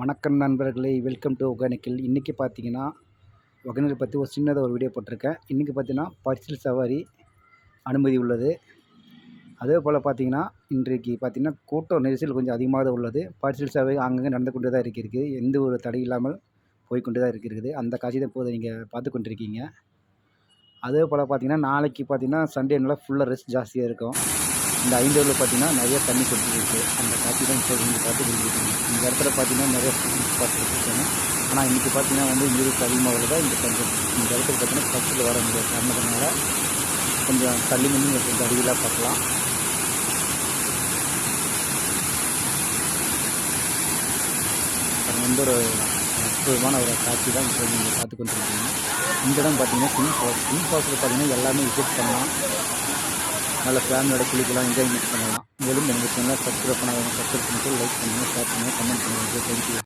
வணக்கம் நண்பர்களே, welcome to Hogenakkal. இன்றைக்கி பார்த்தீங்கன்னா ஒகேனக்கல் பற்றி ஒரு சின்னதாக ஒரு வீடியோ போட்டிருக்கேன். இன்றைக்கி பார்த்தீங்கன்னா பரிசல் சவாரி அனுமதி உள்ளது. அதே போல் பார்த்தீங்கன்னா இன்றைக்கு பார்த்தீங்கன்னா கூட்டம் நெரிசல் கொஞ்சம் அதிகமாக தான் உள்ளது. பரிசல் சவாரி அங்கங்கே நடந்து கொண்டு தான் இருக்கிறது. எந்த ஒரு தடை இல்லாமல் போய்கொண்டு தான் இருக்கிறது. அந்த காட்சி தான் இப்போது நீங்கள் பார்த்து கொண்டிருக்கீங்க. அதே போல் பார்த்தீங்கன்னா நாளைக்கு பார்த்தீங்கன்னா சண்டேனால ஃபுல்லாக ரெஸ்ட் ஜாஸ்தியாக இருக்கும். இந்த 5 ரோடில் பார்த்தீங்கன்னா நிறைய தண்ணி கொட்டிருக்கு. அந்த காட்சி தான் இப்போ நீங்கள் பார்த்து கொண்டிருக்கீங்க. இந்த இடத்துல பார்த்தீங்கன்னா நிறைய பிக்னிக் ஸ்பாட் வச்சுருக்காங்க. ஆனால் இன்றைக்கி பார்த்தீங்கன்னா நீருக்கு அதிகமாக உள்ளதா இந்த கொஞ்சம் இந்த இடத்துல பார்த்தீங்கன்னா பஸ்ஸில் வர முடியாத காரணத்தினால கொஞ்சம் தள்ளி நின்று கொஞ்சம் அருகிலாக பார்க்கலாம். அது வந்து ஒரு அற்புதமான ஒரு காட்சி தான் இப்போ நீங்கள் பார்த்து கொண்டிருக்கீங்க. இந்த இடம் பார்த்தீங்கன்னா ஸ்விம் ஃபால்ஸில் பார்த்தீங்கன்னா எல்லாமே விசிட் பண்ணலாம். நல்ல ஃபேமிலியோட குளிக்கலாம், என்ஜாய்மெண்ட் பண்ணலாம். மேலும் எனக்கு சேனலை சப்ஸ்கிரைப் பண்ணாதவங்க சப்ஸ்கிரைப் பண்ணிட்டு லைக் பண்ணுங்கள், ஷேர் பண்ணுங்கள், கமெண்ட் பண்ணுங்கள். தேங்க்யூ.